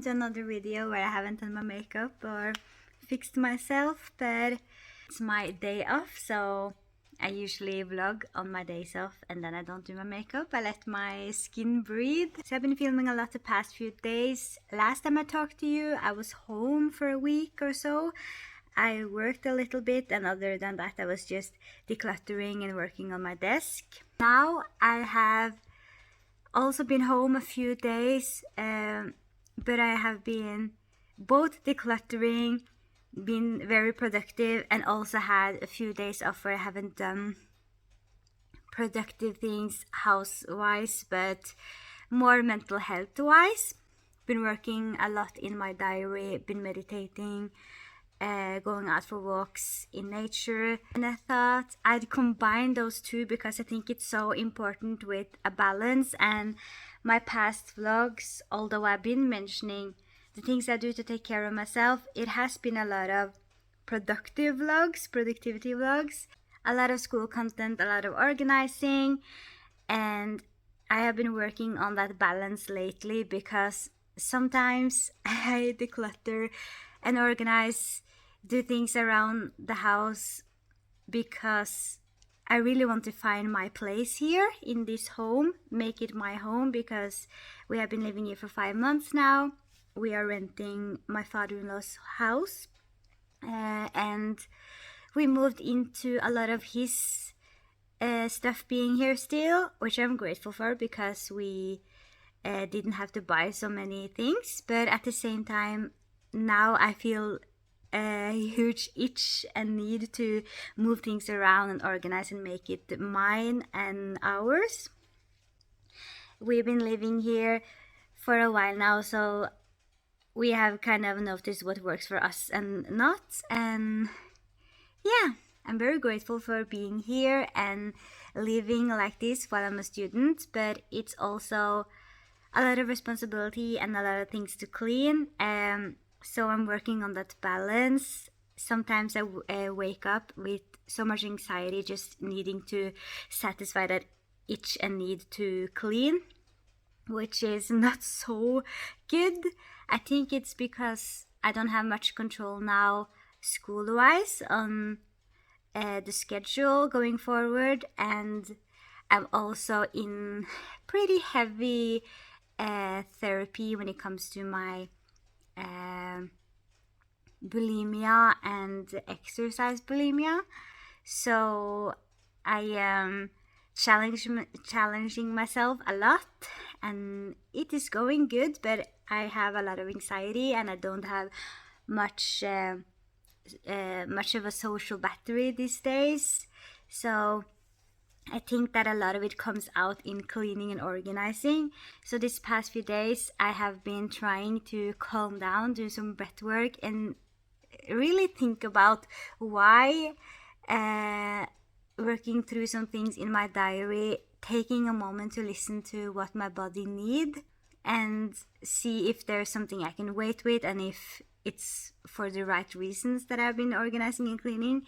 welcome to another video where I haven't done my makeup or fixed myself, but it's my day off, so I usually vlog on my days off and then I don't do my makeup. I let my skin breathe. So I've been filming a lot the past few days. Last time I talked to you, I was home for a week or so. I worked a little bit, and other than that I was just decluttering and working on my desk. Now I have also been home a few days, but I have been both decluttering, been very productive, and also had a few days off where I haven't done productive things house-wise, but more mental health-wise. Been working a lot in my diary, been meditating, going out for walks in nature, and I thought I'd combine those two because I think it's so important with a balance. And my past vlogs, although I've been mentioning the things I do to take care of myself, it has been a lot of productive vlogs, productivity vlogs, a lot of school content, a lot of organizing, and I have been working on that balance lately because sometimes I declutter and organize, do things around the house because I really want to find my place here in this home, make it my home, because we have been living here for 5 months now. We are renting my father-in-law's house, and we moved into a lot of his stuff being here still, which I'm grateful for because we didn't have to buy so many things. But at the same time, now I feel a huge itch and need to move things around and organize and make it mine and ours. We've been living here for a while now, so we have kind of noticed what works for us and not. And yeah, I'm very grateful for being here and living like this while I'm a student, but it's also a lot of responsibility and a lot of things to clean. So I'm working on that balance. Sometimes I wake up with so much anxiety, just needing to satisfy that itch and need to clean, which is not so good. I think it's because I don't have much control now school-wise on the schedule going forward, and I'm also in pretty heavy therapy when it comes to my bulimia and exercise bulimia. So I am challenging myself a lot, and it is going good, but I have a lot of anxiety and I don't have much of a social battery these days. So I think that a lot of it comes out in cleaning and organizing. So this past few days I have been trying to calm down, do some breath work, and really think about why, working through some things in my diary, taking a moment to listen to what my body needs and see if there's something I can wait with and if it's for the right reasons that I've been organizing and cleaning.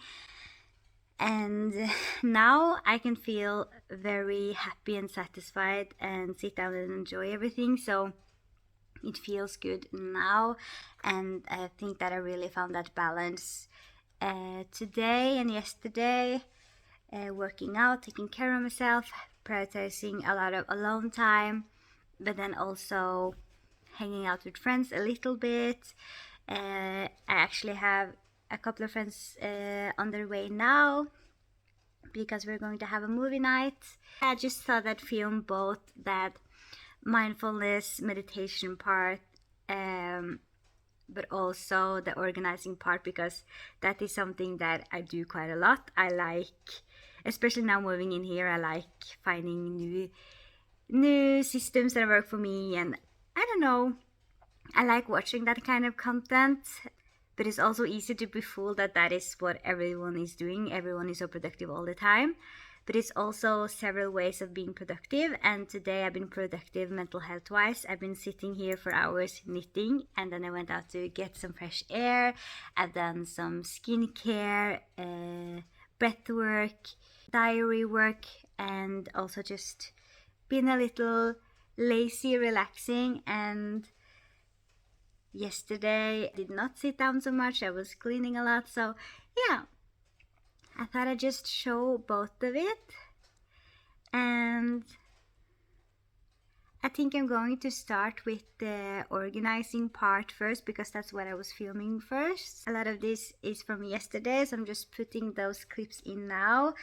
And now I can feel very happy and satisfied and sit down and enjoy everything. So it feels good now, and I think that I really found that balance today and yesterday, working out, taking care of myself, prioritizing a lot of alone time, but then also hanging out with friends a little bit. I actually have a couple of friends on their way now because we're going to have a movie night. I just thought I'd film both that mindfulness meditation part, but also the organizing part, because that is something that I do quite a lot. I like, especially now moving in here, I like finding new systems that work for me, and I don't know, I like watching that kind of content. But it's also easy to be fooled that that is what everyone is doing. Everyone is so productive all the time. But it's also several ways of being productive. And today I've been productive mental health wise. I've been sitting here for hours knitting, and then I went out to get some fresh air. I've done some skincare, breath work, diary work, and also just been a little lazy, relaxing, and yesterday I did not sit down so much. I was cleaning a lot. So yeah, I thought I'd just show both of it. And I think I'm going to start with the organizing part first, because that's what I was filming first. A lot of this is from yesterday, so I'm just putting those clips in now.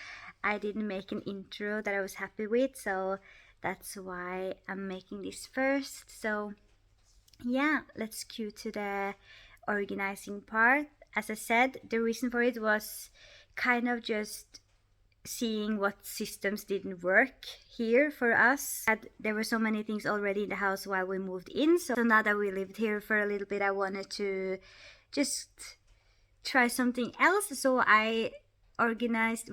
I didn't make an intro that I was happy with, so that's why I'm making this first. So yeah, let's cue to the organizing part. As I said, the reason for it was kind of just seeing what systems didn't work here for us. There were so many things already in the house while we moved in, so now that we lived here for a little bit, I wanted to just try something else. So I reorganized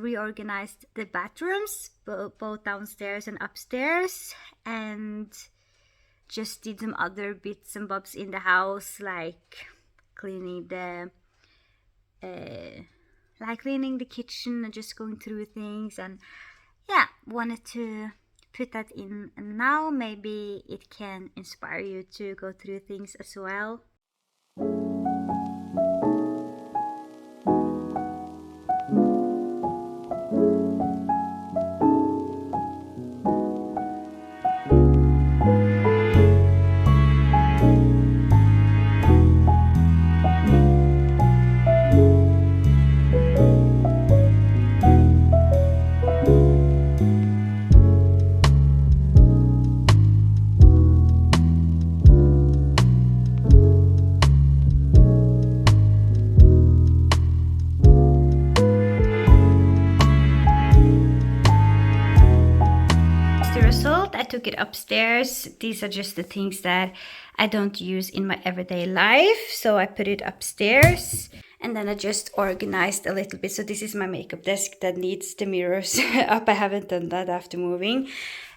the bathrooms, both downstairs and upstairs, and just did some other bits and bobs in the house, like cleaning the kitchen and just going through things. And yeah, wanted to put that in, and now maybe it can inspire you to go through things as well. I took it upstairs. These are just the things that I don't use in my everyday life, so I put it upstairs. And then I just organized a little bit. So this is my makeup desk that needs the mirrors up. I haven't done that after moving.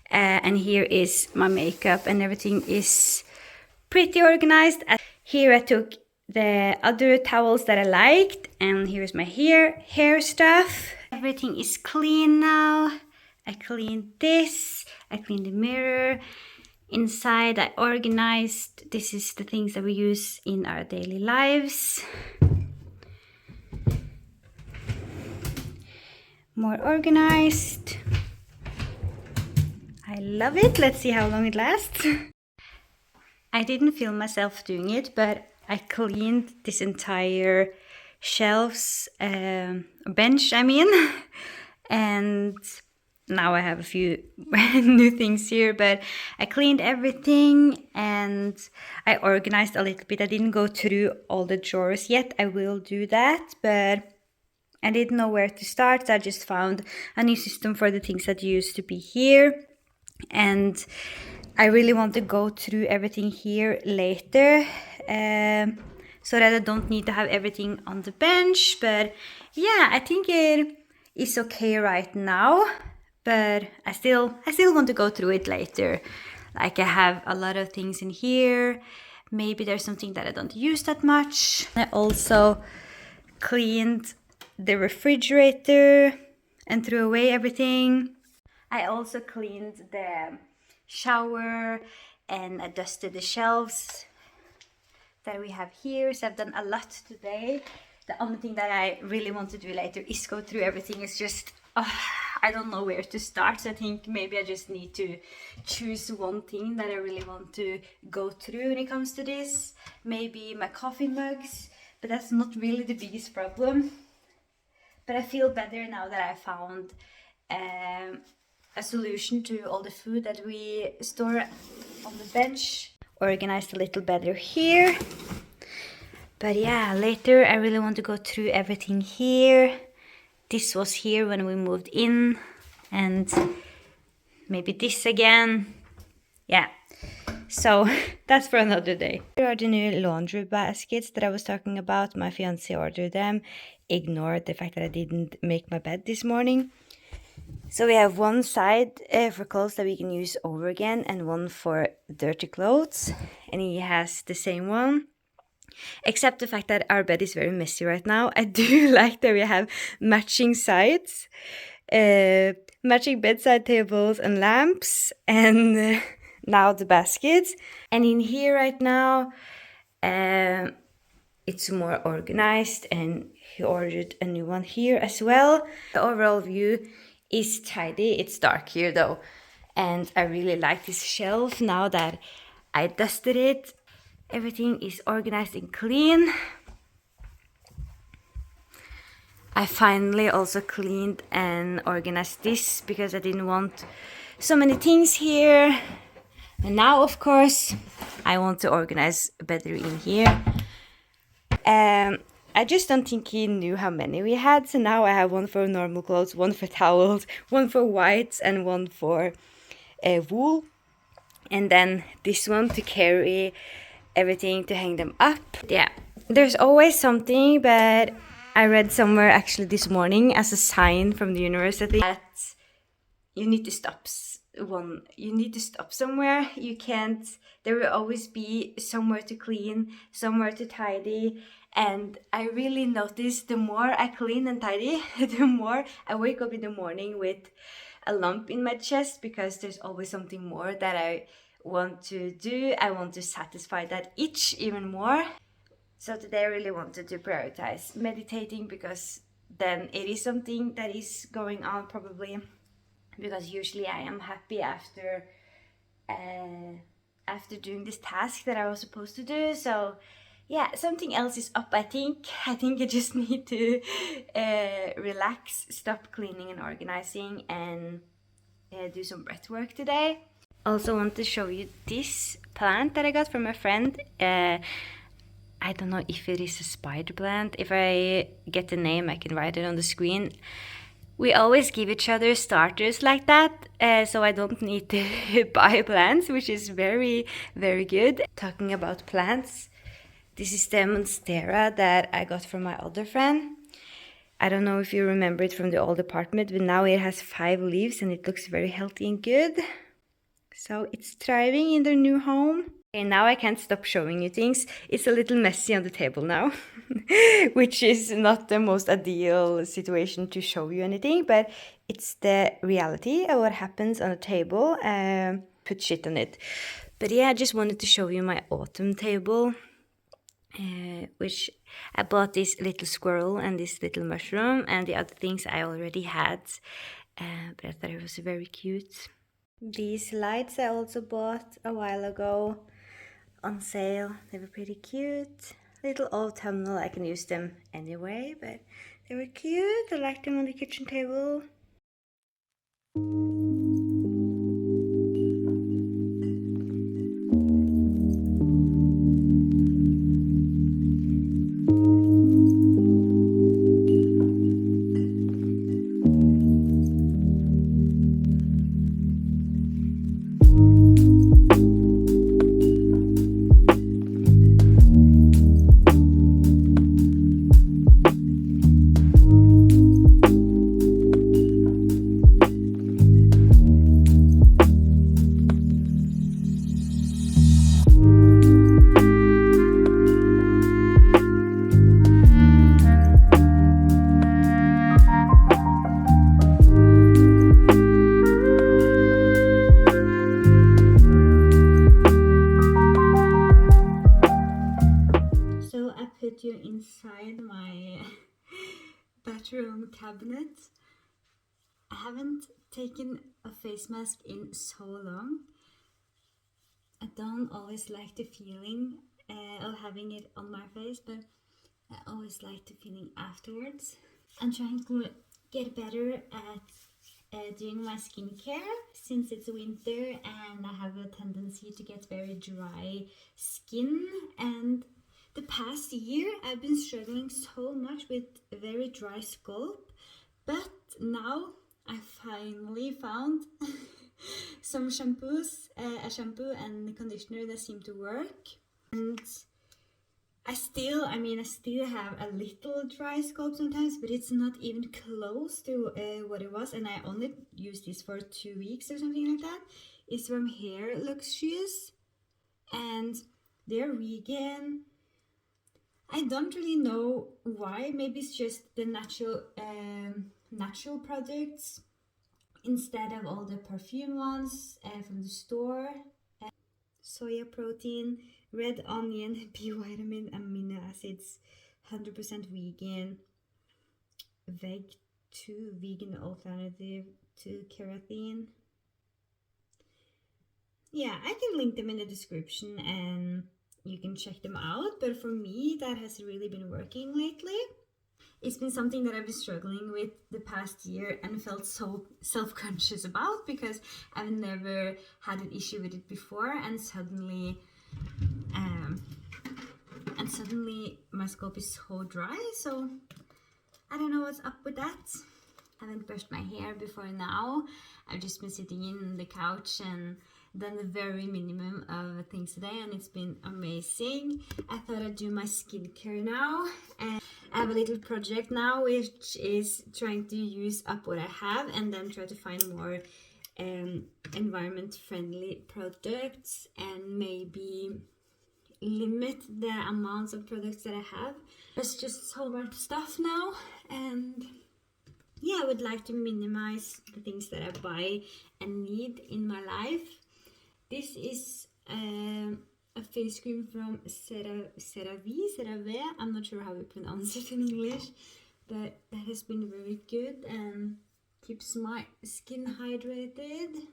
And here is my makeup, and everything is pretty organized. Here I took the other towels that I liked, and here's my hair stuff. Everything is clean now. I cleaned this, I cleaned the mirror. Inside I organized. This is the things that we use in our daily lives. More organized. I love it. Let's see how long it lasts. I didn't film myself doing it, but I cleaned this entire shelves, bench I mean, and now I have a few new things here, but I cleaned everything and I organized a little bit. I didn't go through all the drawers yet. I will do that, but I didn't know where to start. So I just found a new system for the things that used to be here. And I really want to go through everything here later, so that I don't need to have everything on the bench. But yeah, I think it is okay right now. But I still want to go through it later. Like, I have a lot of things in here. Maybe there's something that I don't use that much. I also cleaned the refrigerator and threw away everything. I also cleaned the shower and I dusted the shelves that we have here. So I've done a lot today. The only thing that I really want to do later is go through everything. It's just, I don't know where to start. So I think maybe I just need to choose one thing that I really want to go through when it comes to this. Maybe my coffee mugs, but that's not really the biggest problem. But I feel better now that I found a solution to all the food that we store on the bench. Organized a little better here. But yeah, later I really want to go through everything here. This was here when we moved in, and maybe this again. Yeah, so that's for another day. Here are the new laundry baskets that I was talking about. My fiance ordered them. Ignore the fact that I didn't make my bed this morning. So we have one side for clothes that we can use over again, and one for dirty clothes. And he has the same one. Except the fact that our bed is very messy right now. I do like that we have matching sides, matching bedside tables and lamps, and now the baskets. And in here right now, It's more organized, and he ordered a new one here as well. The overall view is tidy. It's dark here though, and I really like this shelf now that I dusted it. Everything is organized and clean. I finally also cleaned and organized this because I didn't want so many things here. And now, of course, I want to organize better in here. I just don't think he knew how many we had. So now I have one for normal clothes, one for towels, one for whites, and one for wool. And then this one to carry everything to hang them up. Yeah, there's always something, but I read somewhere actually this morning as a sign from the university that you need to stop somewhere. You can't, there will always be somewhere to clean, somewhere to tidy. And I really notice the more I clean and tidy, the more I wake up in the morning with a lump in my chest, because there's always something more that I want to do. I want to satisfy that itch even more. So today I really wanted to prioritize meditating, because then it is something that is going on probably, because usually I am happy after doing this task that I was supposed to do. So yeah, something else is up. I think I just need to relax, stop cleaning and organizing, and do some breath work today. Also want to show you this plant that I got from a friend. I don't know if it is a spider plant. If I get the name, I can write it on the screen. We always give each other starters like that, so I don't need to buy plants, which is very, very good. Talking about plants, this is the monstera that I got from my other friend. I don't know if you remember it from the old apartment, but now it has 5 leaves and it looks very healthy and good. So it's thriving in their new home. And now I can't stop showing you things. It's a little messy on the table now, which is not the most ideal situation to show you anything, but it's the reality of what happens on a table. Put shit on it. But yeah, I just wanted to show you my autumn table, which I bought this little squirrel and this little mushroom, and the other things I already had, but I thought it was very cute. These lights I also bought a while ago on sale. They were pretty cute. Little autumnal, I can use them anyway, but they were cute. I like them on the kitchen table. Put you inside my bathroom cabinet. I haven't taken a face mask in so long. I don't always like the feeling of having it on my face, but I always like the feeling afterwards. I'm trying to get better at doing my skincare since it's winter and I have a tendency to get very dry skin, and the past year I've been struggling so much with a very dry scalp, but now I finally found some shampoos, a shampoo and conditioner that seem to work. And I still have a little dry scalp sometimes, but it's not even close to what it was, and I only used this for 2 weeks or something like that. It's from Hair Luxurious, and they're vegan. I don't really know why. Maybe it's just the natural products instead of all the perfume ones from the store. soya protein, red onion, B vitamin, amino acids, 100% vegan, veg 2 vegan alternative to keratin. Yeah, I can link them in the description and you can check them out, but for me that has really been working lately. It's been something that I've been struggling with the past year and felt so self-conscious about because I've never had an issue with it before, and suddenly my scalp is so dry, so I don't know what's up with that. I haven't brushed my hair before now. I've just been sitting in the couch and done the very minimum of things today, and it's been amazing. I thought I'd do my skincare now, and I have a little project now which is trying to use up what I have and then try to find more environment friendly products and maybe limit the amounts of products that I have. There's just so much stuff now, and yeah, I would like to minimize the things that I buy and need in my life. This is a face cream from CeraVe. I'm not sure how you pronounce it in English, but that has been very good and keeps my skin hydrated.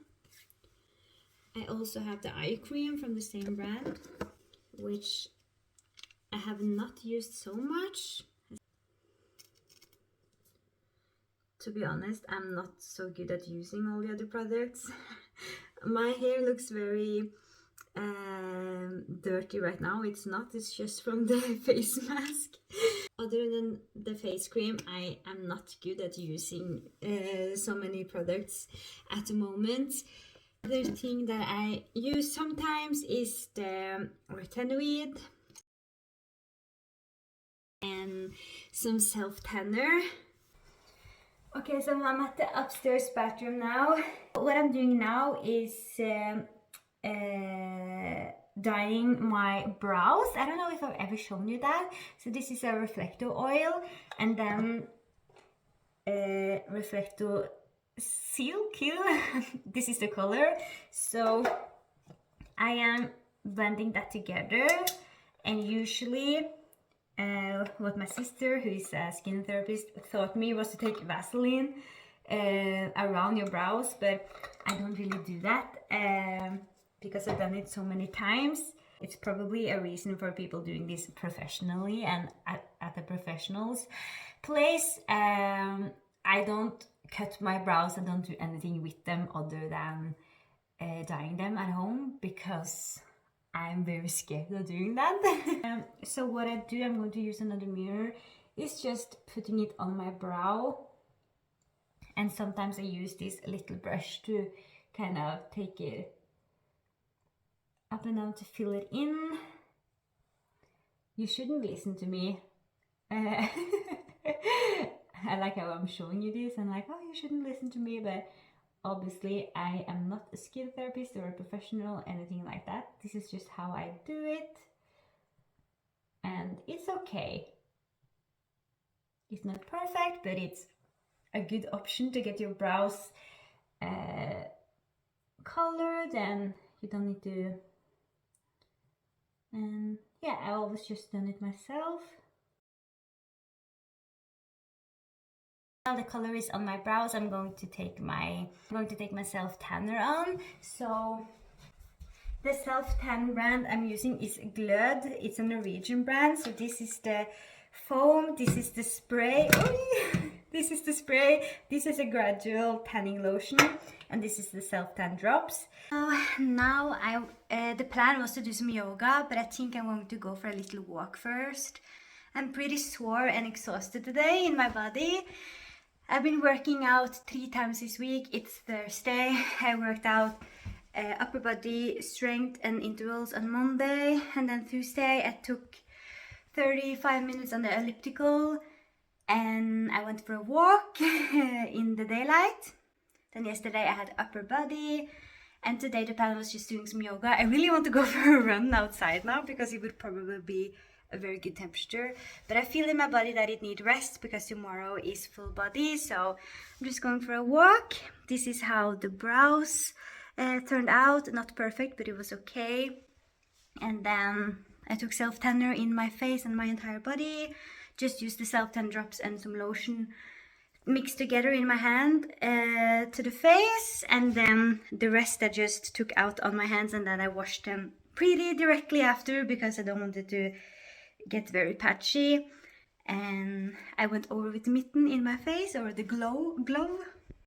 I also have the eye cream from the same brand, which I have not used so much. To be honest, I'm not so good at using all the other products. My hair looks very dirty right now. It's not, it's just from the face mask. Other than the face cream, I am not good at using so many products at the moment. Other thing that I use sometimes is the retinoid and some self-tanner. Okay, so I'm at the upstairs bathroom now. What I'm doing now is dyeing my brows. I don't know if I've ever shown you that. So this is a reflector oil, and then reflector kill. This is the color. So I am blending that together, and usually what my sister, who is a skin therapist, taught me was to take Vaseline around your brows, but I don't really do that because I've done it so many times. It's probably a reason for people doing this professionally and at a professional's place. I don't cut my brows. I don't do anything with them other than dyeing them at home because I'm very scared of doing that. So what I do, I'm going to use another mirror, is just putting it on my brow, and sometimes I use this little brush to kind of take it up and down to fill it in. You shouldn't listen to me. I like how I'm showing you this and like, oh, you shouldn't listen to me, but obviously I am not a skin therapist or a professional, anything like that. This is just how I do it, and it's okay. It's not perfect, but it's a good option to get your brows colored, and you don't need to. And yeah, I always just done it myself. Now the color is on my brows, I'm going to take my self tanner on. So the self tan brand I'm using is Glød. It's a Norwegian brand. So this is the foam, this is the spray. This is the spray, this is a gradual tanning lotion, and this is the self tan drops. Now the plan was to do some yoga, but I think I'm going to go for a little walk first. I'm pretty sore and exhausted today in my body. I've been working out 3 times this week. It's Thursday. I worked out upper body strength and intervals on Monday, and then Tuesday I took 35 minutes on the elliptical, and I went for a walk in the daylight. Then yesterday I had upper body, and today the plan was just doing some yoga. I really want to go for a run outside now because it would probably be a very good temperature, but I feel in my body that it needs rest because tomorrow is full body. So I'm just going for a walk. This is how the brows turned out. Not perfect, but it was okay. And then I took self-tanner in my face and my entire body. Just used the self-tan drops and some lotion mixed together in my hand to the face, and then the rest I just took out on my hands, and then I washed them pretty directly after because I don't want it to get very patchy. And I went over with the mitten in my face, or the glove.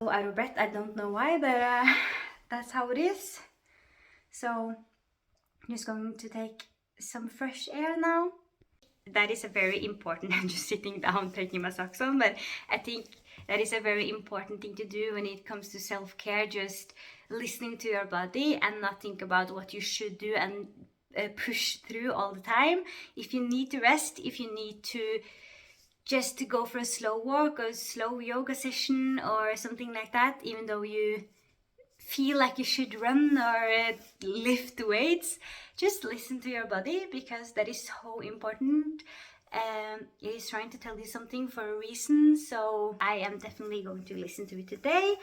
So out of breath, I don't know why, but that's how it is. So I'm just going to take some fresh air now. That is a very important, I'm just sitting down taking my socks on, but I think that is a very important thing to do when it comes to self-care, just listening to your body and not think about what you should do and push through all the time. If you need to rest, if you need to just go for a slow walk or a slow yoga session or something like that, even though you feel like you should run or lift weights, just listen to your body, because that is so important. It is trying to tell you something for a reason, so I am definitely going to listen to it today.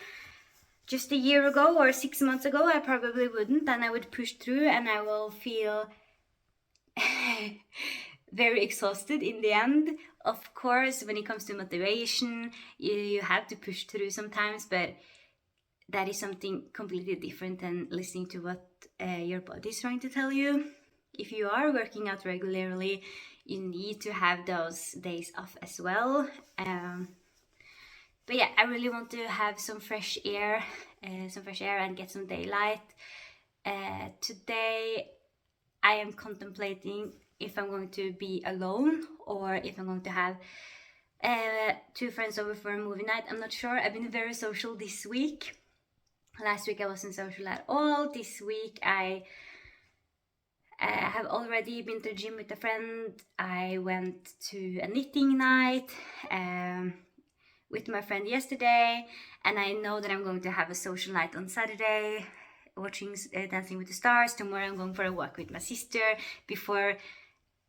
Just a year ago or 6 months ago, I probably wouldn't, and I would push through and I will feel very exhausted in the end. Of course, when it comes to motivation, you have to push through sometimes, but that is something completely different than listening to what your body is trying to tell you. If you are working out regularly, you need to have those days off as well. But yeah, I really want to have some fresh air and get some daylight. Today, I am contemplating if I'm going to be alone or if I'm going to have 2 friends over for a movie night. I'm not sure. I've been very social this week. Last week I wasn't social at all. This week I have already been to the gym with a friend. I went to a knitting night with my friend yesterday, and I know that I'm going to have a social night on Saturday, watching Dancing with the Stars. Tomorrow I'm going for a walk with my sister before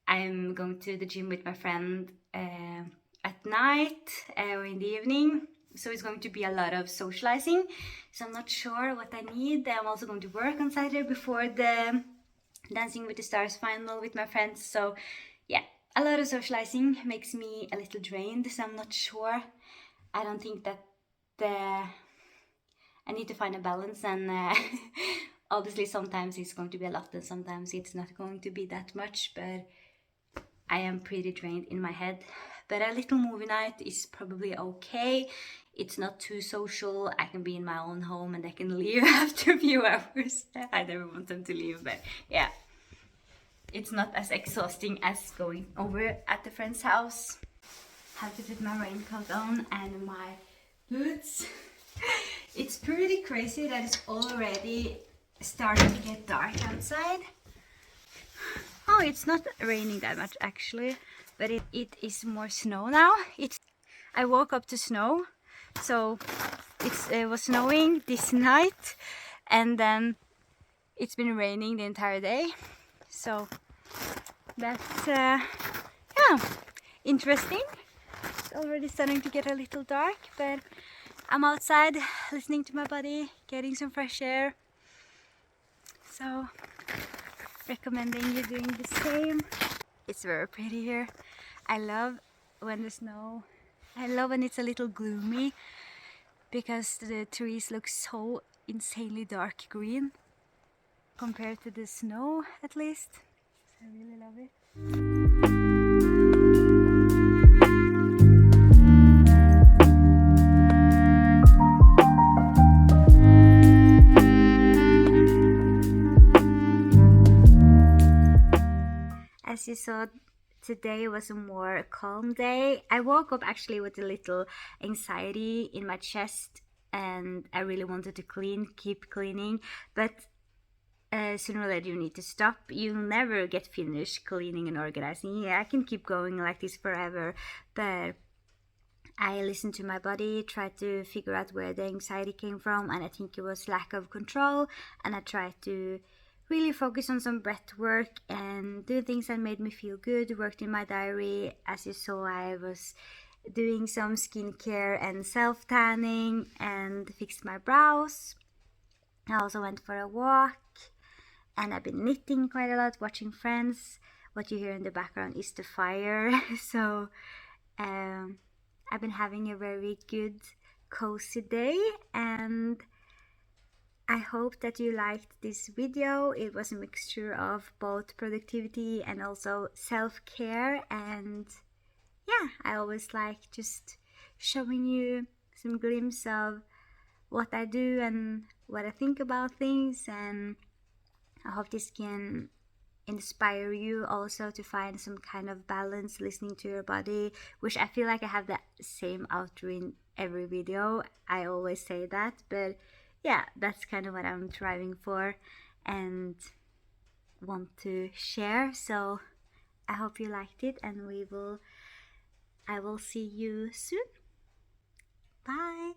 I'm going to the gym with my friend at night or in the evening. So it's going to be a lot of socializing. So I'm not sure what I need. I'm also going to work on Saturday before the Dancing with the Stars final with my friends. So yeah, a lot of socializing makes me a little drained. So I'm not sure. I don't think that I need to find a balance, and obviously sometimes it's going to be a lot and sometimes it's not going to be that much, but I am pretty drained in my head. But a little movie night is probably okay. It's not too social. I can be in my own home and I can leave after a few hours. I never want them to leave, but yeah. It's not as exhausting as going over at the friend's house. Have to put my raincoat on and my boots. It's pretty crazy that it's already starting to get dark outside. Oh, it's not raining that much actually, but it is more snow now. I woke up to snow, so it was snowing this night, and then it's been raining the entire day. So that's yeah, interesting. It's already starting to get a little dark, but I'm outside listening to my body, getting some fresh air. So recommending you doing the same. It's very pretty here. I love when it's a little gloomy, because the trees look so insanely dark green compared to the snow, at least. So I really love it. As you saw, today was a more calm day. I woke up actually with a little anxiety in my chest, and I really wanted to keep cleaning, but sooner or later you need to stop. You'll never get finished cleaning and organizing. Yeah, I can keep going like this forever, but I listened to my body, tried to figure out where the anxiety came from, and I think it was lack of control, and I tried to really focus on some breath work and do things that made me feel good. Worked in my diary. As you saw, I was doing some skincare and self-tanning and fixed my brows. I also went for a walk, and I've been knitting quite a lot, watching Friends. What you hear in the background is the fire. So I've been having a very good, cozy day, and I hope that you liked this video. It was a mixture of both productivity and also self-care, and yeah, I always like just showing you some glimpse of what I do and what I think about things, and I hope this can inspire you also to find some kind of balance listening to your body, which I feel like I have the same outro in every video. I always say that, but yeah, that's kind of what I'm striving for and want to share. So I hope you liked it, and I will see you soon. Bye.